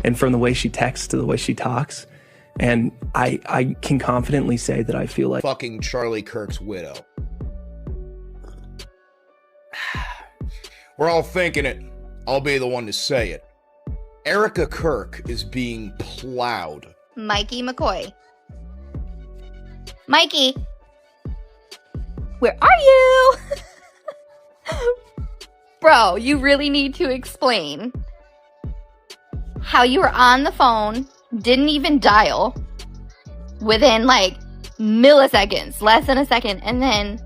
and from the way she texts to the way she talks. And I can confidently say that I feel like fucking Charlie Kirk's widow. We're all thinking it. I'll be the one to say it. Erika Kirk is being plowed. Mikey McCoy. Mikey, where are you? Bro, you really need to explain how you were on the phone, didn't even dial, within like milliseconds, less than a second, and then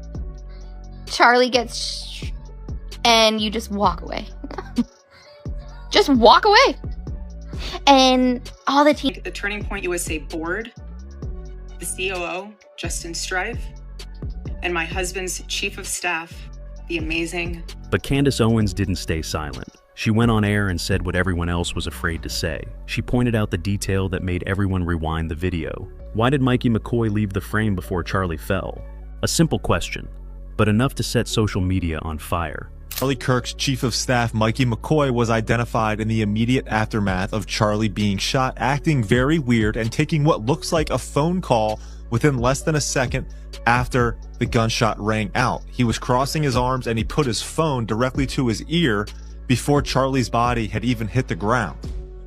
Charlie gets and you just walk away. Just walk away. And all the team. The Turning Point USA board, the COO, Justin Strive, and my husband's chief of staff, the amazing. But Candace Owens didn't stay silent. She went on air and said what everyone else was afraid to say. She pointed out the detail that made everyone rewind the video. Why did Mikey McCoy leave the frame before Charlie fell? A simple question, but enough to set social media on fire. Charlie Kirk's chief of staff, Mikey McCoy, was identified in the immediate aftermath of Charlie being shot, acting very weird and taking what looks like a phone call within less than a second after the gunshot rang out. He was crossing his arms and he put his phone directly to his ear before Charlie's body had even hit the ground.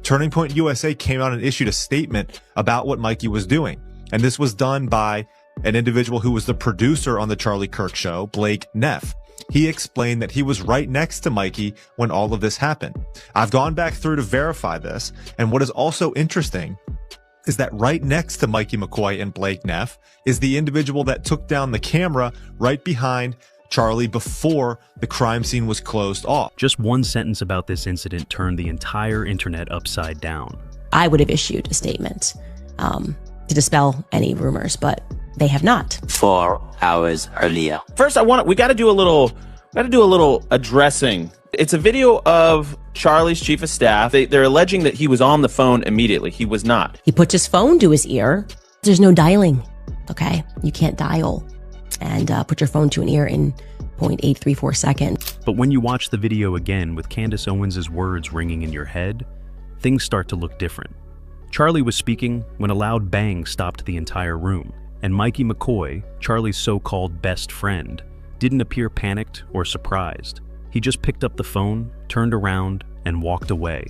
Turning Point USA came out and issued a statement about what Mikey was doing. And this was done by an individual who was the producer on the Charlie Kirk show, Blake Neff. He explained that he was right next to Mikey when all of this happened. I've gone back through to verify this, and what is also interesting is that right next to Mikey McCoy and Blake Neff is the individual that took down the camera right behind Charlie before the crime scene was closed off. Just one sentence about this incident turned the entire internet upside down. I would have issued a statement to dispel any rumors, but they have not. 4 hours earlier. First, we got to do a little addressing. It's a video of Charlie's chief of staff. They're alleging that he was on the phone immediately. He was not. He puts his phone to his ear. There's no dialing. Okay, you can't dial and put your phone to an ear in 0.834 seconds. But when you watch the video again with Candace Owens' words ringing in your head, things start to look different. Charlie was speaking when a loud bang stopped the entire room, and Mikey McCoy, Charlie's so-called best friend, didn't appear panicked or surprised. He just picked up the phone, turned around, and walked away.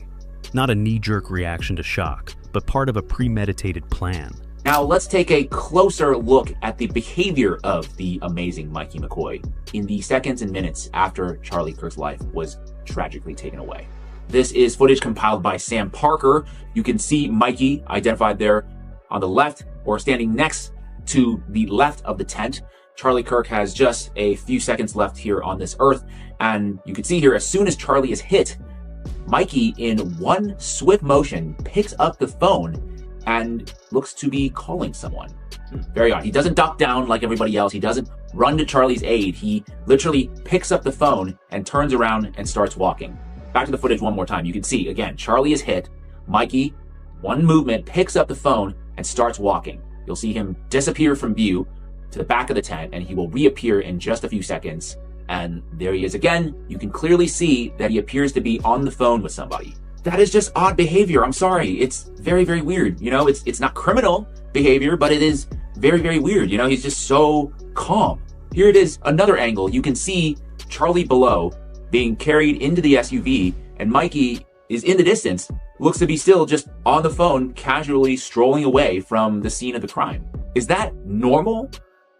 Not a knee-jerk reaction to shock, but part of a premeditated plan. Now let's take a closer look at the behavior of the amazing Mikey McCoy in the seconds and minutes after Charlie Kirk's life was tragically taken away. This is footage compiled by Sam Parker. You can see Mikey identified there on the left, or standing next to the left of the tent. Charlie Kirk has just a few seconds left here on this earth, and you can see here, as soon as Charlie is hit, Mikey, in one swift motion, picks up the phone and looks to be calling someone. Very odd. He doesn't duck down like everybody else. He doesn't run to Charlie's aid. He literally picks up the phone and turns around and starts walking. Back to the footage one more time. You can see, again, Charlie is hit. Mikey, one movement, picks up the phone and starts walking. You'll see him disappear from view to the back of the tent, and he will reappear in just a few seconds. And there he is again. You can clearly see that he appears to be on the phone with somebody. That is just odd behavior. I'm sorry. It's very, very weird. You know, it's not criminal behavior, but it is very, very weird. You know, he's just so calm. Here it is, another angle. You can see Charlie below being carried into the SUV, and Mikey is in the distance, looks to be still just on the phone, casually strolling away from the scene of the crime. Is that normal?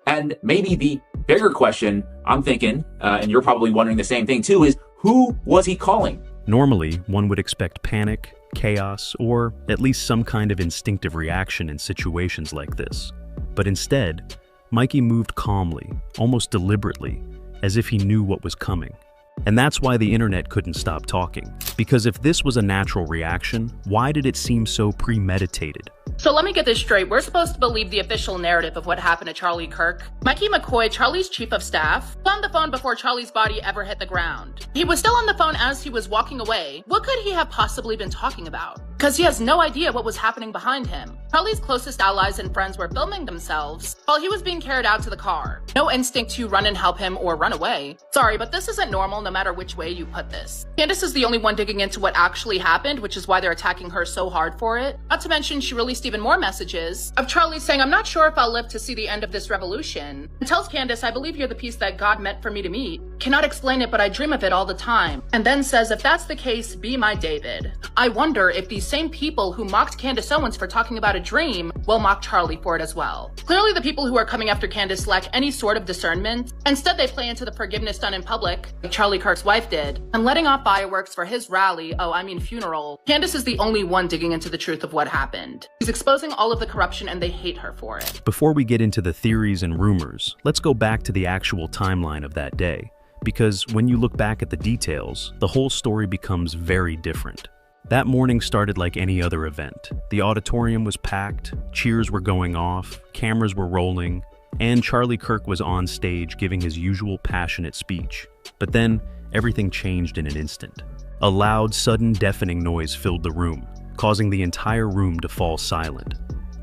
And maybe the bigger question I'm thinking, and you're probably wondering the same thing too, is who was he calling? Normally, one would expect panic, chaos, or at least some kind of instinctive reaction in situations like this. But instead, Mikey moved calmly, almost deliberately, as if he knew what was coming. And that's why the internet couldn't stop talking. Because if this was a natural reaction, why did it seem so premeditated? So let me get this straight. We're supposed to believe the official narrative of what happened to Charlie Kirk. Mikey McCoy, Charlie's chief of staff, was on the phone before Charlie's body ever hit the ground. He was still on the phone as he was walking away. What could he have possibly been talking about? because he has no idea what was happening behind him. Charlie's closest allies and friends were filming themselves while he was being carried out to the car. No instinct to run and help him or run away. Sorry, but this isn't normal no matter which way you put this. Candace is the only one digging into what actually happened, which is why they're attacking her so hard for it. Not to mention, she released even more messages of Charlie saying, "I'm not sure if I'll live to see the end of this revolution," and tells Candace, "I believe you're the piece that God meant for me to meet. Cannot explain it, but I dream of it all the time." And then says, "If that's the case, be my David." I wonder if these same people who mocked Candace Owens for talking about a dream will mock Charlie for it as well. Clearly, the people who are coming after Candace lack any sort of discernment. Instead, they play into the forgiveness done in public, like Charlie Kirk's wife did, and letting off fireworks for his rally, funeral. Candace is the only one digging into the truth of what happened. She's exposing all of the corruption and they hate her for it. Before we get into the theories and rumors, let's go back to the actual timeline of that day. Because when you look back at the details, the whole story becomes very different. That morning started like any other event. The auditorium was packed, cheers were going off, cameras were rolling, and Charlie Kirk was on stage giving his usual passionate speech. But then, everything changed in an instant. A loud, sudden, deafening noise filled the room, causing the entire room to fall silent.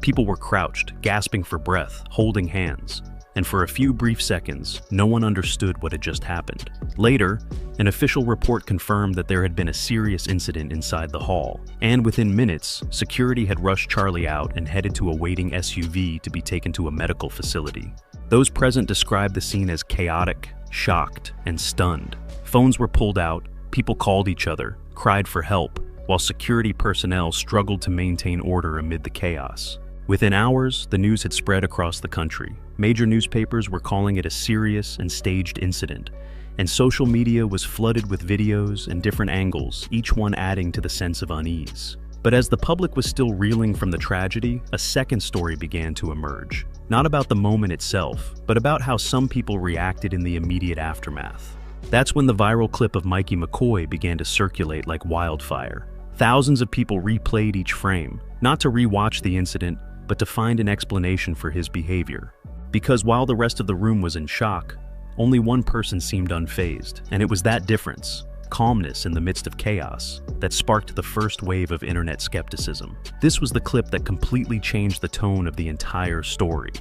People were crouched, gasping for breath, holding hands. And for a few brief seconds, no one understood what had just happened. Later, an official report confirmed that there had been a serious incident inside the hall, and within minutes, security had rushed Charlie out and headed to a waiting SUV to be taken to a medical facility. Those present described the scene as chaotic, shocked, and stunned. Phones were pulled out, people called each other, cried for help, while security personnel struggled to maintain order amid the chaos. Within hours, the news had spread across the country. Major newspapers were calling it a serious and staged incident, and social media was flooded with videos and different angles, each one adding to the sense of unease. But as the public was still reeling from the tragedy, a second story began to emerge. Not about the moment itself, but about how some people reacted in the immediate aftermath. That's when the viral clip of Mikey McCoy began to circulate like wildfire. Thousands of people replayed each frame, not to rewatch the incident, but to find an explanation for his behavior. Because while the rest of the room was in shock, only one person seemed unfazed, and it was that difference, calmness in the midst of chaos, that sparked the first wave of internet skepticism. This was the clip that completely changed the tone of the entire story.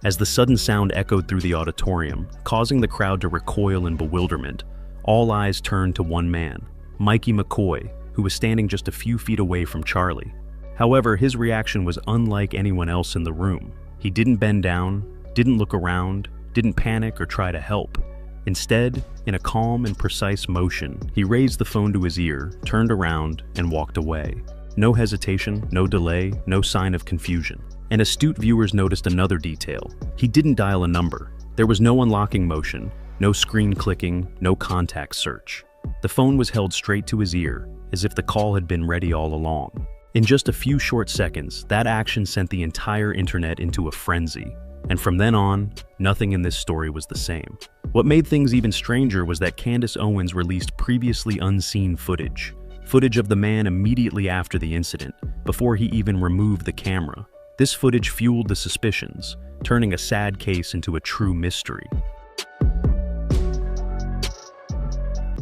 As the sudden sound echoed through the auditorium, causing the crowd to recoil in bewilderment, all eyes turned to one man, Mikey McCoy, who was standing just a few feet away from Charlie. However, his reaction was unlike anyone else in the room. He didn't bend down, didn't look around, didn't panic or try to help. Instead, in a calm and precise motion, he raised the phone to his ear, turned around, and walked away. No hesitation, no delay, no sign of confusion. And astute viewers noticed another detail. He didn't dial a number. There was no unlocking motion, no screen clicking, no contact search. The phone was held straight to his ear, as if the call had been ready all along. In just a few short seconds, that action sent the entire internet into a frenzy. And from then on, nothing in this story was the same. What made things even stranger was that Candace Owens released previously unseen footage. Footage of the man immediately after the incident, before he even removed the camera. This footage fueled the suspicions, turning a sad case into a true mystery.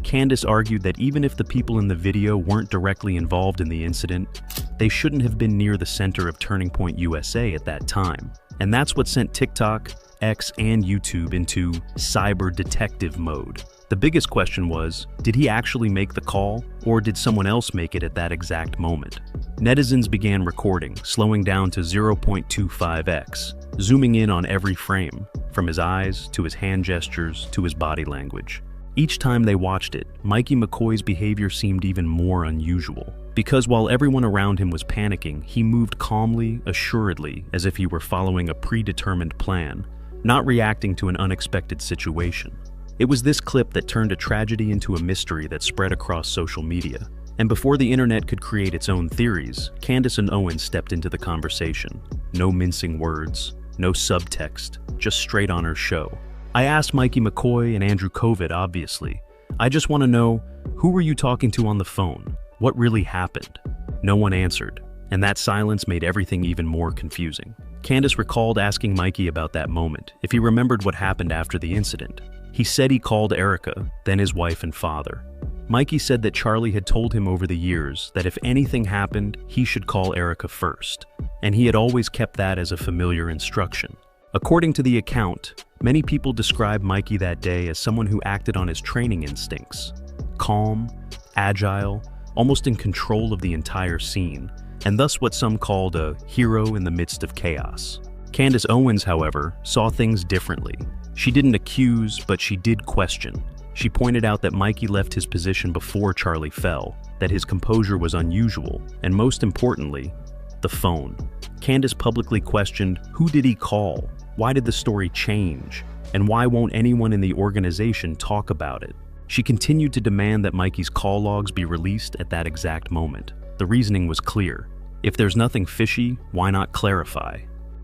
Candace argued that even if the people in the video weren't directly involved in the incident, they shouldn't have been near the center of Turning Point USA at that time. And that's what sent TikTok, X, and YouTube into cyber detective mode. The biggest question was, did he actually make the call, or did someone else make it at that exact moment? Netizens began recording, slowing down to 0.25x, zooming in on every frame, from his eyes to his hand gestures to his body language. Each time they watched it, Mikey McCoy's behavior seemed even more unusual. Because while everyone around him was panicking, he moved calmly, assuredly, as if he were following a predetermined plan, not reacting to an unexpected situation. It was this clip that turned a tragedy into a mystery that spread across social media. And before the internet could create its own theories, Candace and Owens stepped into the conversation. No mincing words, no subtext, just straight on her show. I asked Mikey McCoy and Andrew Kovic, obviously. I just want to know, who were you talking to on the phone? What really happened? No one answered, and that silence made everything even more confusing. Candace recalled asking Mikey about that moment, if he remembered what happened after the incident. He said he called Erika, then his wife and father. Mikey said that Charlie had told him over the years that if anything happened, he should call Erika first, and he had always kept that as a familiar instruction. According to the account, many people describe Mikey that day as someone who acted on his training instincts. Calm, agile, almost in control of the entire scene, and thus what some called a hero in the midst of chaos. Candace Owens, however, saw things differently. She didn't accuse, but she did question. She pointed out that Mikey left his position before Charlie fell, that his composure was unusual, and most importantly, the phone. Candace publicly questioned, who did he call? Why did the story change? And why won't anyone in the organization talk about it? She continued to demand that Mikey's call logs be released at that exact moment. The reasoning was clear. If there's nothing fishy, why not clarify?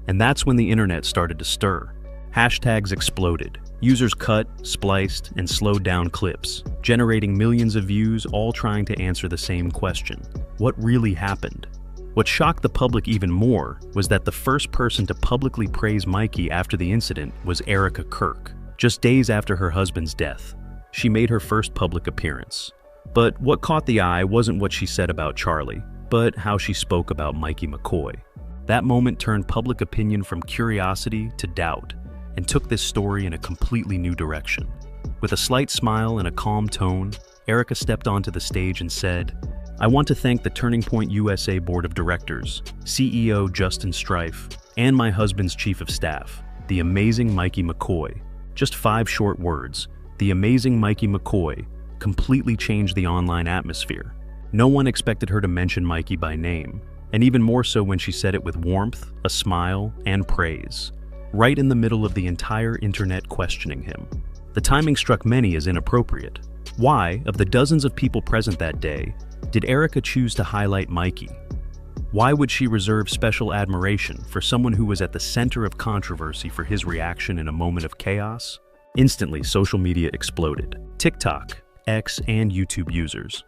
And that's when the internet started to stir. Hashtags exploded. Users cut, spliced, and slowed down clips, generating millions of views, all trying to answer the same question. What really happened? What shocked the public even more was that the first person to publicly praise Mikey after the incident was Erika Kirk, just days after her husband's death. She made her first public appearance. But what caught the eye wasn't what she said about Charlie, but how she spoke about Mikey McCoy. That moment turned public opinion from curiosity to doubt, and took this story in a completely new direction. With a slight smile and a calm tone, Erika stepped onto the stage and said, "I want to thank the Turning Point USA Board of Directors, CEO Justin Strife, and my husband's Chief of Staff, the amazing Mikey McCoy." Just 5 short words, the amazing Mikey McCoy, completely changed the online atmosphere. No one expected her to mention Mikey by name, and even more so when she said it with warmth, a smile, and praise, right in the middle of the entire internet questioning him. The timing struck many as inappropriate. Why, of the dozens of people present that day, did Erika choose to highlight Mikey? Why would she reserve special admiration for someone who was at the center of controversy for his reaction in a moment of chaos? Instantly, social media exploded. TikTok, X, and YouTube users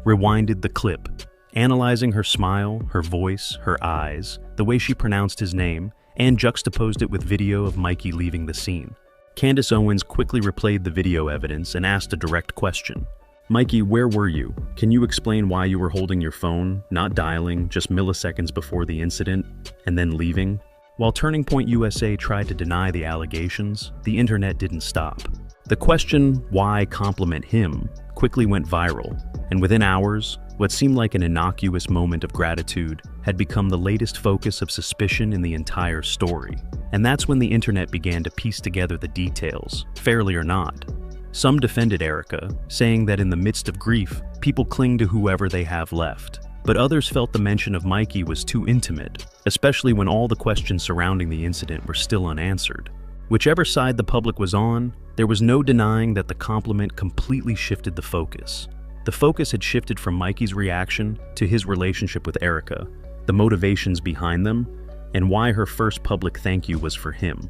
rewinded the clip, analyzing her smile, her voice, her eyes, the way she pronounced his name, and juxtaposed it with video of Mikey leaving the scene. Candace Owens quickly replayed the video evidence and asked a direct question. "Mikey, where were you? Can you explain why you were holding your phone, not dialing, just milliseconds before the incident, and then leaving?" While Turning Point USA tried to deny the allegations, the internet didn't stop. The question, why compliment him, quickly went viral, and within hours, what seemed like an innocuous moment of gratitude had become the latest focus of suspicion in the entire story. And that's when the internet began to piece together the details, fairly or not. Some defended Erika, saying that in the midst of grief, people cling to whoever they have left. But others felt the mention of Mikey was too intimate, especially when all the questions surrounding the incident were still unanswered. Whichever side the public was on, there was no denying that the compliment completely shifted the focus. The focus had shifted from Mikey's reaction to his relationship with Erika, the motivations behind them, and why her first public thank you was for him.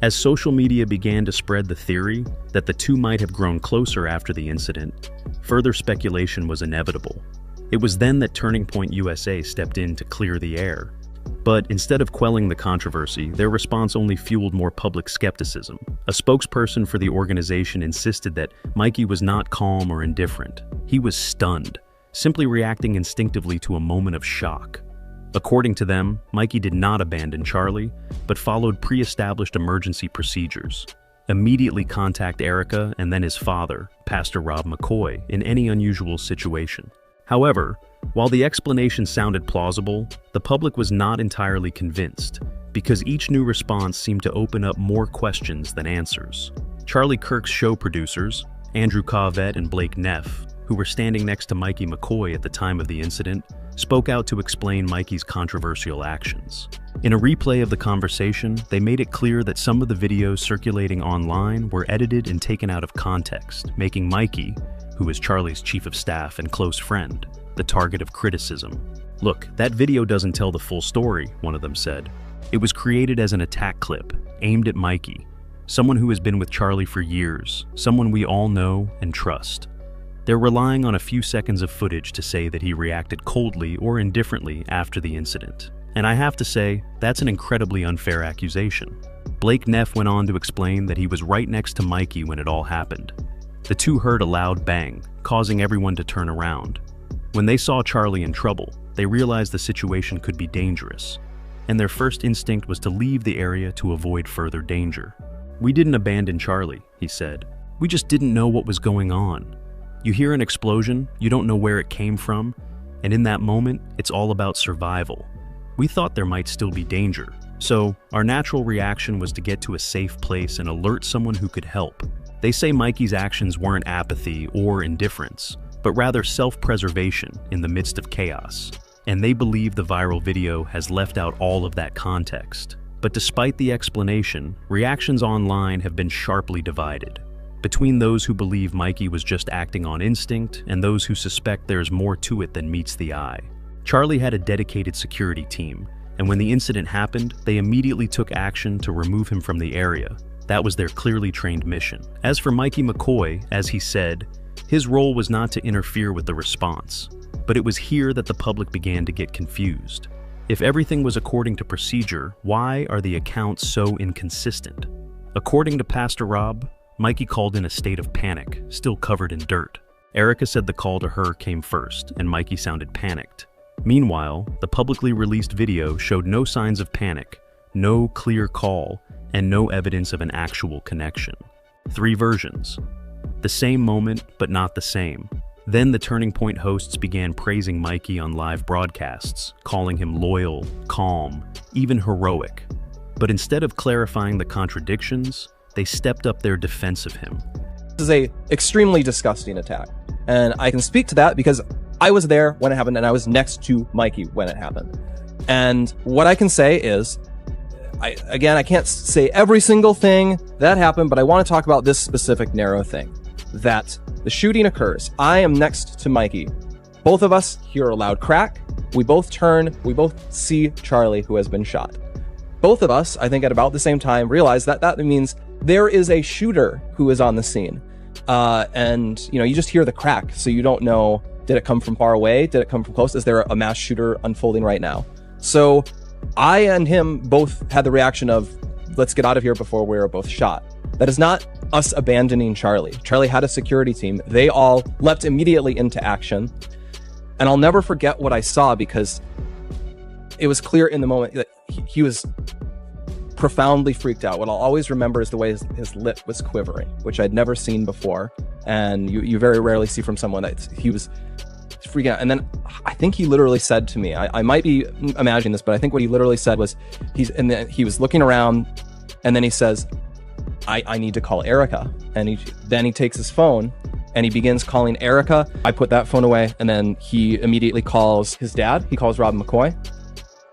As social media began to spread the theory that the two might have grown closer after the incident, further speculation was inevitable. It was then that Turning Point USA stepped in to clear the air. But instead of quelling the controversy, their response only fueled more public skepticism. A spokesperson for the organization insisted that Mikey was not calm or indifferent. He was stunned, simply reacting instinctively to a moment of shock. According to them, Mikey did not abandon Charlie, but followed pre-established emergency procedures. Immediately contact Erika and then his father, Pastor Rob McCoy, in any unusual situation. However, while the explanation sounded plausible, the public was not entirely convinced, because each new response seemed to open up more questions than answers. Charlie Kirk's show producers, Andrew Cavett and Blake Neff, who were standing next to Mikey McCoy at the time of the incident, spoke out to explain Mikey's controversial actions. In a replay of the conversation, they made it clear that some of the videos circulating online were edited and taken out of context, making Mikey, who is Charlie's chief of staff and close friend, the target of criticism. "Look, that video doesn't tell the full story," one of them said. "It was created as an attack clip, aimed at Mikey, someone who has been with Charlie for years, someone we all know and trust. They're relying on a few seconds of footage to say that he reacted coldly or indifferently after the incident. And I have to say, that's an incredibly unfair accusation." Blake Neff went on to explain that he was right next to Mikey when it all happened. The two heard a loud bang, causing everyone to turn around. When they saw Charlie in trouble, they realized the situation could be dangerous, and their first instinct was to leave the area to avoid further danger. "We didn't abandon Charlie," he said. "We just didn't know what was going on. You hear an explosion, you don't know where it came from, and in that moment, it's all about survival. We thought there might still be danger, so our natural reaction was to get to a safe place and alert someone who could help." They say Mikey's actions weren't apathy or indifference, but rather self-preservation in the midst of chaos. And they believe the viral video has left out all of that context. But despite the explanation, reactions online have been sharply divided, between those who believe Mikey was just acting on instinct and those who suspect there's more to it than meets the eye. Charlie had a dedicated security team, and when the incident happened, they immediately took action to remove him from the area. That was their clearly trained mission. As for Mikey McCoy, as he said, his role was not to interfere with the response, but it was here that the public began to get confused. If everything was according to procedure, why are the accounts so inconsistent? According to Pastor Rob, Mikey called in a state of panic, still covered in dirt. Erika said the call to her came first, and Mikey sounded panicked. Meanwhile, the publicly released video showed no signs of panic, no clear call, and no evidence of an actual connection. 3 versions. The same moment, but not the same. Then the Turning Point hosts began praising Mikey on live broadcasts, calling him loyal, calm, even heroic. But instead of clarifying the contradictions, they stepped up their defense of him. This is an extremely disgusting attack, and I can speak to that because I was there when it happened and I was next to Mikey when it happened. And what I can say is, I can't say every single thing that happened, but I want to talk about this specific narrow thing. That the shooting occurs. I am next to Mikey. Both of us hear a loud crack. We both turn. We both see Charlie, who has been shot. Both of us, I think at about the same time, realize that that means there is a shooter who is on the scene. And, you just hear the crack, so you don't know, did it come from far away? Did it come from close? Is there a mass shooter unfolding right now? So I and him both had the reaction of, let's get out of here before we're both shot. That is not us abandoning Charlie. Charlie had a security team. They all leapt immediately into action. And I'll never forget what I saw because it was clear in the moment that he was profoundly freaked out. What I'll always remember is the way his lip was quivering, which I'd never seen before. And you very rarely see from someone that he was freaking out. And then I think he literally said to me, I might be imagining this, but I think what he literally said was, he was looking around and then he says, I need to call Erika. And then he takes his phone and he begins calling Erika. I put that phone away and then he immediately calls his dad. He calls Rob McCoy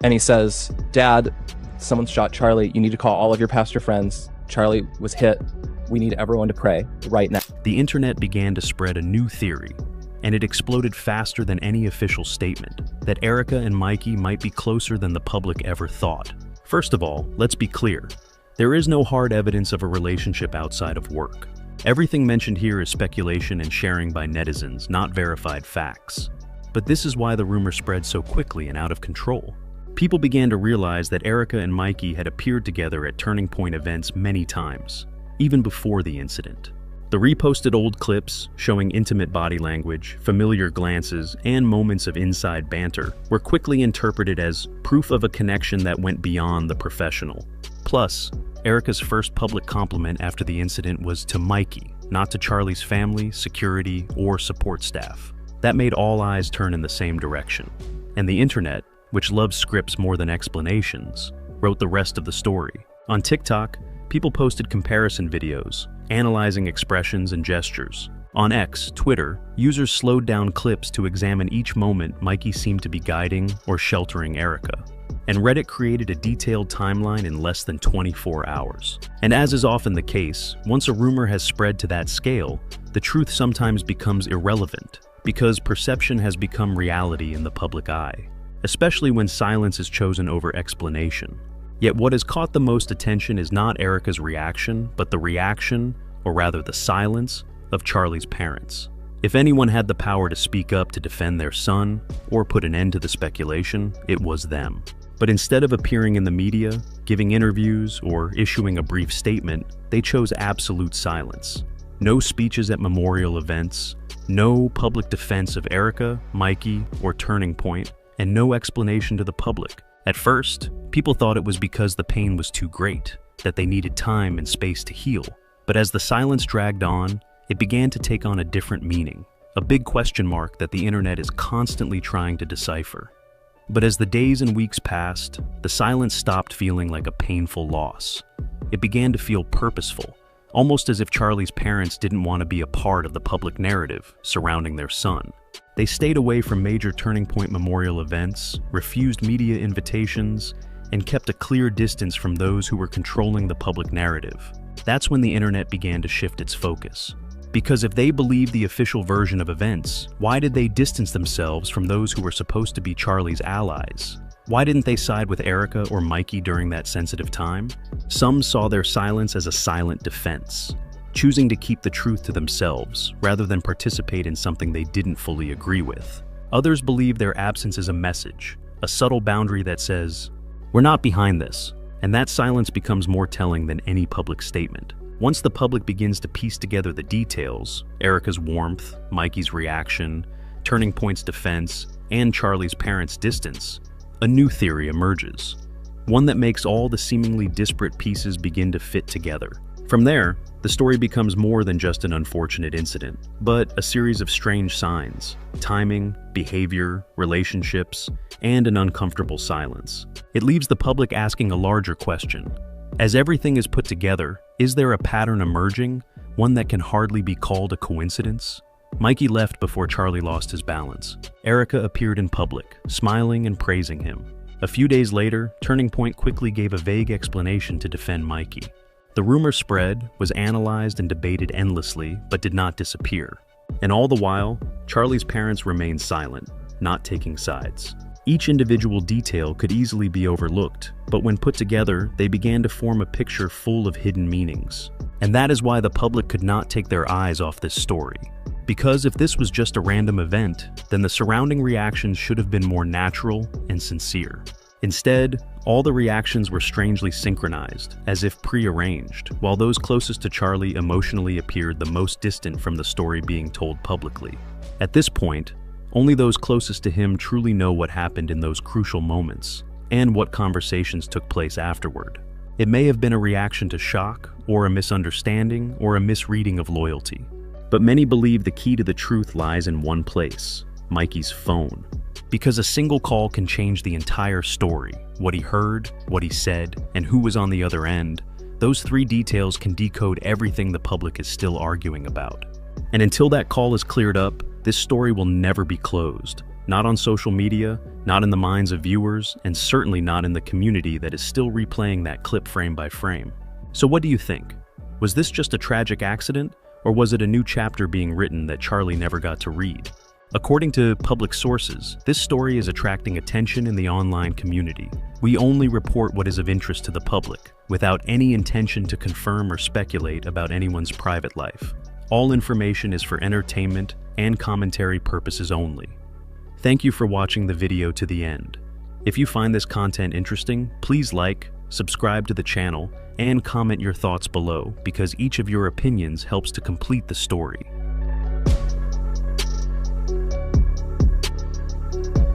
and he says, "Dad, someone shot Charlie. You need to call all of your pastor friends. Charlie was hit. We need everyone to pray right now." The internet began to spread a new theory, and it exploded faster than any official statement, that Erika and Mikey might be closer than the public ever thought. First of all, let's be clear. There is no hard evidence of a relationship outside of work. Everything mentioned here is speculation and sharing by netizens, not verified facts. But this is why the rumor spread so quickly and out of control. People began to realize that Erika and Mikey had appeared together at Turning Point events many times, even before the incident. The reposted old clips, showing intimate body language, familiar glances, and moments of inside banter, were quickly interpreted as proof of a connection that went beyond the professional. Plus, Erika's first public compliment after the incident was to Mikey, not to Charlie's family, security, or support staff. That made all eyes turn in the same direction. And the internet, which loves scripts more than explanations, wrote the rest of the story. On TikTok, people posted comparison videos, analyzing expressions and gestures. On X, Twitter, users slowed down clips to examine each moment Mikey seemed to be guiding or sheltering Erika. And Reddit created a detailed timeline in less than 24 hours. And as is often the case, once a rumor has spread to that scale, the truth sometimes becomes irrelevant, because perception has become reality in the public eye, especially when silence is chosen over explanation. Yet what has caught the most attention is not Erika's reaction, but the reaction, or rather the silence, of Charlie's parents. If anyone had the power to speak up to defend their son, or put an end to the speculation, it was them. But instead of appearing in the media, giving interviews, or issuing a brief statement, they chose absolute silence. No speeches at memorial events, no public defense of Erika, Mikey, or Turning Point, and no explanation to the public. At first, people thought it was because the pain was too great, that they needed time and space to heal. But as the silence dragged on, it began to take on a different meaning, a big question mark that the internet is constantly trying to decipher. But as the days and weeks passed, the silence stopped feeling like a painful loss. It began to feel purposeful, almost as if Charlie's parents didn't want to be a part of the public narrative surrounding their son. They stayed away from major Turning Point memorial events, refused media invitations, and kept a clear distance from those who were controlling the public narrative. That's when the internet began to shift its focus. Because if they believed the official version of events, why did they distance themselves from those who were supposed to be Charlie's allies? Why didn't they side with Erika or Mikey during that sensitive time? Some saw their silence as a silent defense, choosing to keep the truth to themselves rather than participate in something they didn't fully agree with. Others believe their absence is a message, a subtle boundary that says, "We're not behind this," and that silence becomes more telling than any public statement. Once the public begins to piece together the details, Erika's warmth, Mikey's reaction, Turning Point's defense, and Charlie's parents' distance, a new theory emerges. One that makes all the seemingly disparate pieces begin to fit together. From there, the story becomes more than just an unfortunate incident, but a series of strange signs, timing, behavior, relationships, and an uncomfortable silence. It leaves the public asking a larger question. As everything is put together, is there a pattern emerging, one that can hardly be called a coincidence? Mikey left before Charlie lost his balance. Erika appeared in public, smiling and praising him. A few days later, Turning Point quickly gave a vague explanation to defend Mikey. The rumor spread, was analyzed and debated endlessly, but did not disappear. And all the while, Charlie's parents remained silent, not taking sides. Each individual detail could easily be overlooked, but when put together, they began to form a picture full of hidden meanings. And that is why the public could not take their eyes off this story. Because if this was just a random event, then the surrounding reactions should have been more natural and sincere. Instead, all the reactions were strangely synchronized, as if prearranged, while those closest to Charlie emotionally appeared the most distant from the story being told publicly. At this point, only those closest to him truly know what happened in those crucial moments, and what conversations took place afterward. It may have been a reaction to shock, or a misunderstanding, or a misreading of loyalty. But many believe the key to the truth lies in one place, Mikey's phone. Because a single call can change the entire story, what he heard, what he said, and who was on the other end. Those three details can decode everything the public is still arguing about. And until that call is cleared up, this story will never be closed. Not on social media, not in the minds of viewers, and certainly not in the community that is still replaying that clip frame by frame. So what do you think? Was this just a tragic accident, or was it a new chapter being written that Charlie never got to read? According to public sources, this story is attracting attention in the online community. We only report what is of interest to the public, without any intention to confirm or speculate about anyone's private life. All information is for entertainment and commentary purposes only. Thank you for watching the video to the end. If you find this content interesting, please like, subscribe to the channel, and comment your thoughts below because each of your opinions helps to complete the story.